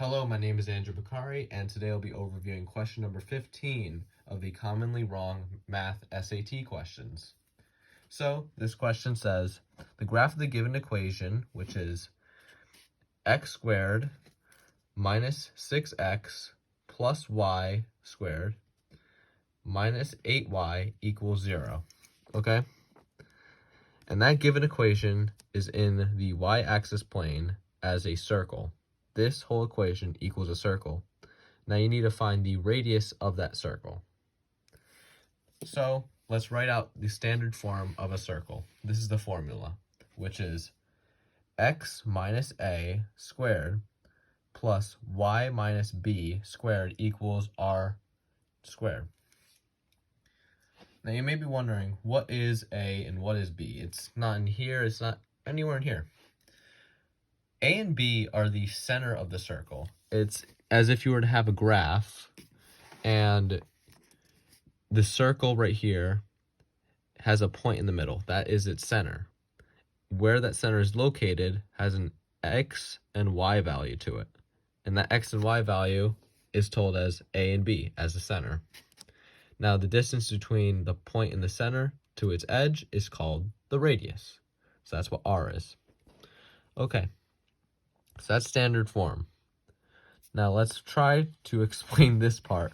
Hello, my name is Andrew Bakari, and today I'll be overviewing question number 15 of the commonly wrong math SAT questions. So, this question says, the graph of the given equation, which is x squared minus 6x plus y squared minus 8y equals 0, okay? And that given equation is in the y-axis plane as a circle. This whole equation equals a circle. Now you need to find the radius of that circle. So let's write out the standard form of a circle. This is the formula, which is x minus a squared plus y minus b squared equals r squared. Now you may be wondering, what is a and what is b? It's not in here, it's not anywhere in here. A and b are the center of the circle. It's as if you were to have a graph, and the circle right here has a point in the middle. That is its center. Where that center is located has an x and y value to it. And that x and y value is told as a and b as the center. Now the distance between the point in the center to its edge is called the radius. So that's what r is. Okay, so that's standard form. Now let's try to explain this part,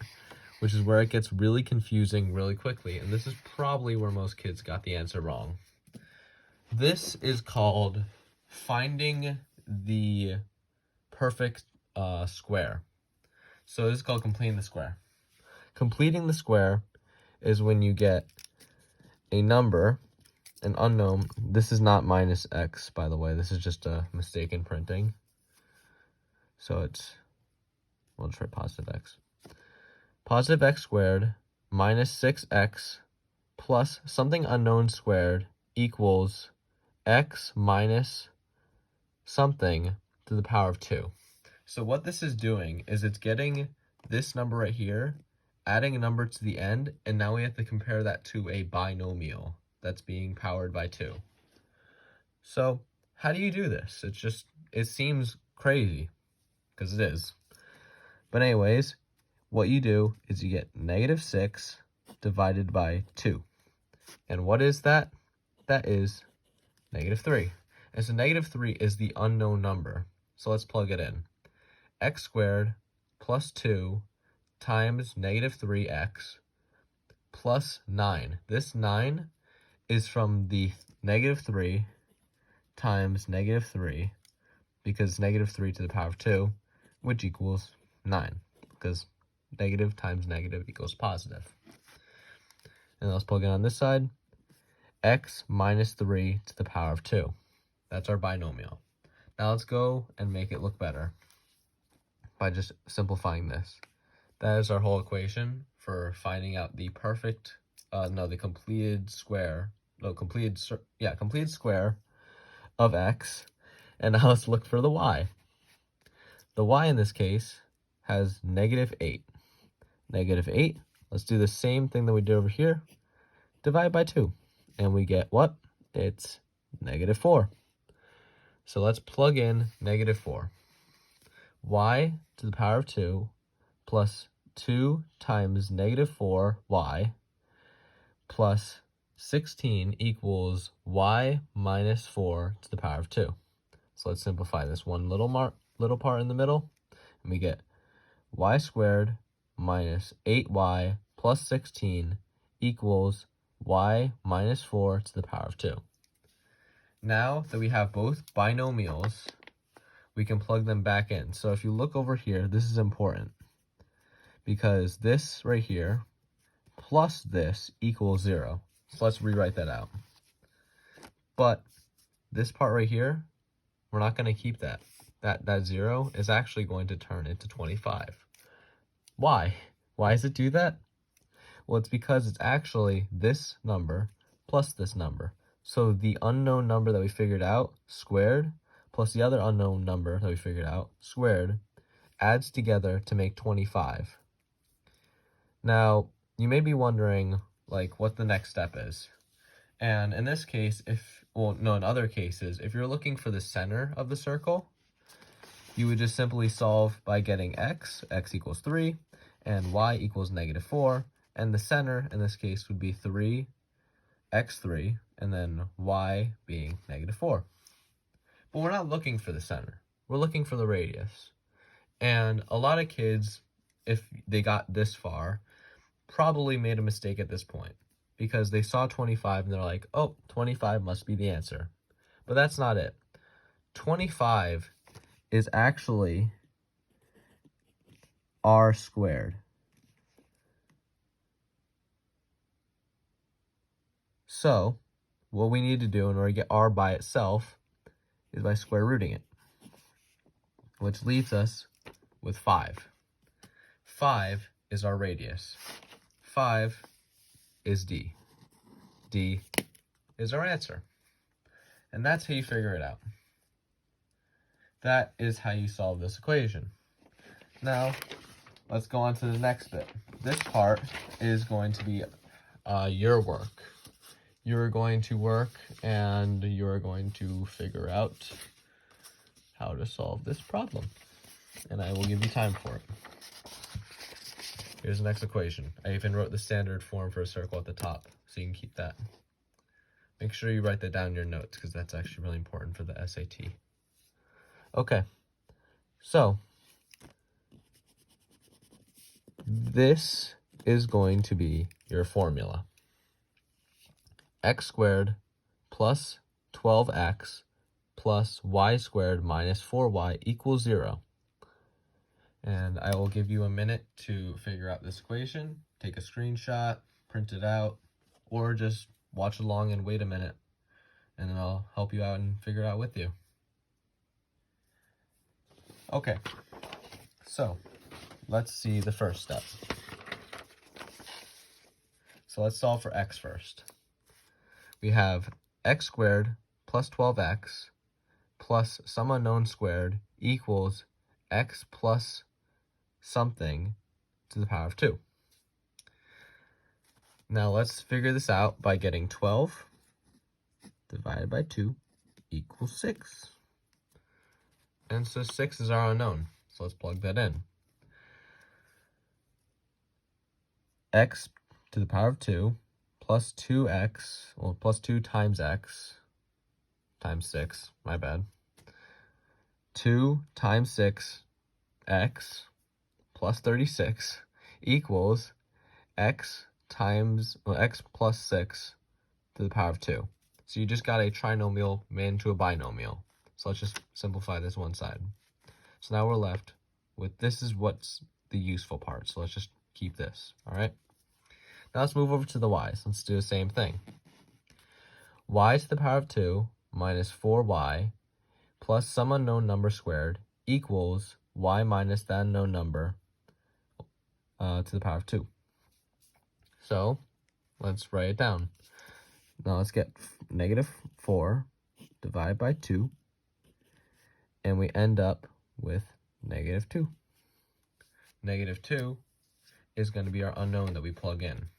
which is where it gets really confusing really quickly, and this is probably where most kids got the answer wrong. This is called finding the perfect square. So this is called completing the square. Completing the square is when you get a number, an unknown. This is not minus x, by the way. This is just a mistake in printing. So we'll just write positive x. Positive x squared minus 6x plus something unknown squared equals x minus something to the power of 2. So what this is doing is it's getting this number right here, adding a number to the end, and now we have to compare that to a binomial that's being powered by 2. So how do you do this? It seems crazy, because it is. But anyways, what you do is you get negative 6 divided by 2. And what is that? That is negative 3. And so negative 3 is the unknown number. So let's plug it in. X squared plus 2 times negative 3x plus 9. This 9 is from the negative 3 times negative 3, because negative 3 to the power of 2, which equals 9, because negative times negative equals positive. And let's plug it on this side. X minus 3 to the power of 2. That's our binomial. Now let's go and make it look better by just simplifying this. That is our whole equation for finding out the completed square of x. And now let's look for the y. The y in this case has negative 8. Negative 8, let's do the same thing that we did over here. Divide by 2. And we get what? It's negative 4. So let's plug in negative 4. Y to the power of 2 plus 2 times negative 4y plus 16 equals y minus 4 to the power of 2. So let's simplify this one little part in the middle, and we get y squared minus 8y plus 16 equals y minus 4 to the power of 2. Now that we have both binomials, we can plug them back in. So if you look over here, this is important, because this right here plus this equals 0. So let's rewrite that out. But this part right here, we're not going to keep that. That 0 is actually going to turn into 25. Why? Why does it do that? Well, it's because it's actually this number plus this number. So the unknown number that we figured out, squared, plus the other unknown number that we figured out, squared, adds together to make 25. Now, you may be wondering, what the next step is. And in this case, in other cases, if you're looking for the center of the circle, you would just simply solve by getting x equals 3, and y equals -4, and the center in this case would be 3x3, and then y being -4. But we're not looking for the center. We're looking for the radius. And a lot of kids, if they got this far, probably made a mistake at this point because they saw 25 and they're like, oh, 25 must be the answer. But that's not it. 25 is actually r squared. So what we need to do in order to get r by itself is by square rooting it, which leaves us with 5. 5 is our radius. 5 is d. D is our answer. And that's how you figure it out. That is how you solve this equation. Now, let's go on to the next bit. This part is going to be your work. You're going to work and you're going to figure out how to solve this problem. And I will give you time for it. Here's the next equation. I even wrote the standard form for a circle at the top, so you can keep that. Make sure you write that down in your notes, because that's actually really important for the SAT. Okay, so this is going to be your formula. X squared plus 12x plus y squared minus 4y equals 0. And I will give you a minute to figure out this equation. Take a screenshot, print it out, or just watch along and wait a minute, and then I'll help you out and figure it out with you. Okay, so let's see the first step. So let's solve for x first. We have x squared plus 12x plus some unknown squared equals x plus something to the power of 2. Now let's figure this out by getting 12 divided by 2 equals 6. And so 6 is our unknown, so let's plug that in. X to the power of 2 plus 2x, well, plus 2 times x times 6, my bad. 2 times 6, x plus 36 equals x plus 6 to the power of 2. So you just got a trinomial made into a binomial. So let's just simplify this one side. So now we're left with, this is what's the useful part. So let's just keep this, all right? Now let's move over to the y's. Let's do the same thing. Y to the power of 2 minus 4y plus some unknown number squared equals y minus that unknown number to the power of 2. So let's write it down. Now let's get -4 divided by 2, and we end up with -2. -2 is going to be our unknown that we plug in.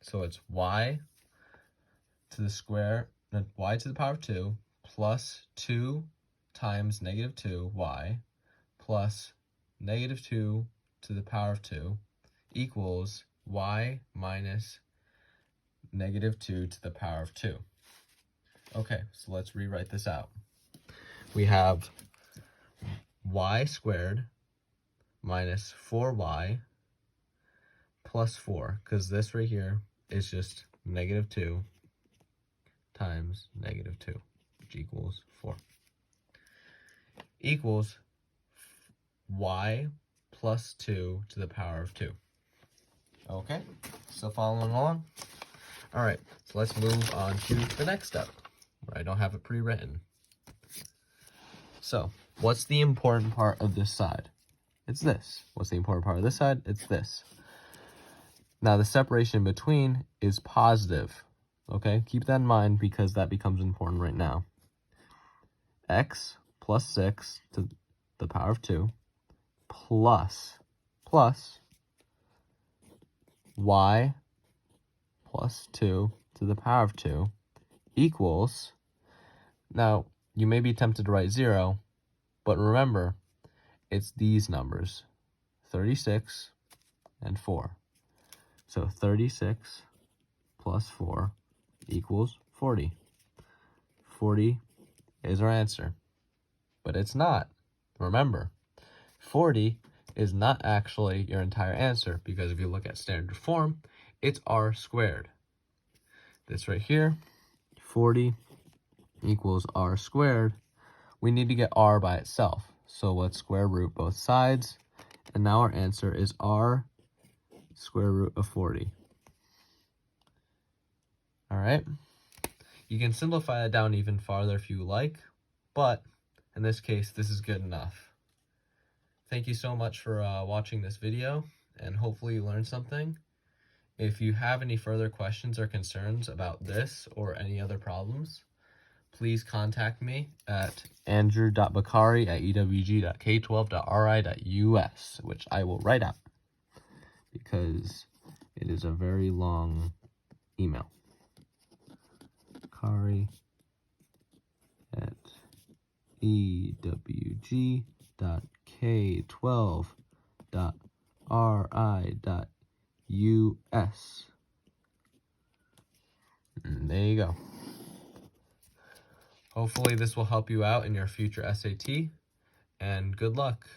So it's y to the power of 2 plus 2 times -2y plus -2 to the power of 2 equals y minus -2 to the power of 2. Okay, so let's rewrite this out. We have y squared minus 4y plus 4, because this right here is just -2 times -2, which equals 4, equals y plus 2 to the power of 2. Okay, still following along? All right, so let's move on to the next step, where I don't have it pre-written. So, what's the important part of this side? It's this. What's the important part of this side? It's this. Now, the separation in between is positive. Okay, keep that in mind because that becomes important right now. X plus 6 to the power of 2 plus y plus 2 to the power of 2 equals, now you may be tempted to write 0, but remember, it's these numbers, 36 and 4. So 36 plus 4 equals 40. 40 is our answer, but it's not. Remember, 40 is not actually your entire answer, because if you look at standard form, it's r squared. This right here, 40 equals r squared. We need to get r by itself. So let's square root both sides. And now our answer is r square root of 40. All right. You can simplify it down even farther if you like, but in this case, this is good enough. Thank you so much for watching this video, and hopefully you learned something. If you have any further questions or concerns about this or any other problems, please contact me at andrew.bakari@ewg.k12.ri.us, which I will write out because it is a very long email. bakari@ewg.k12.ri.us. And there you go. Hopefully this will help you out in your future SAT, and good luck.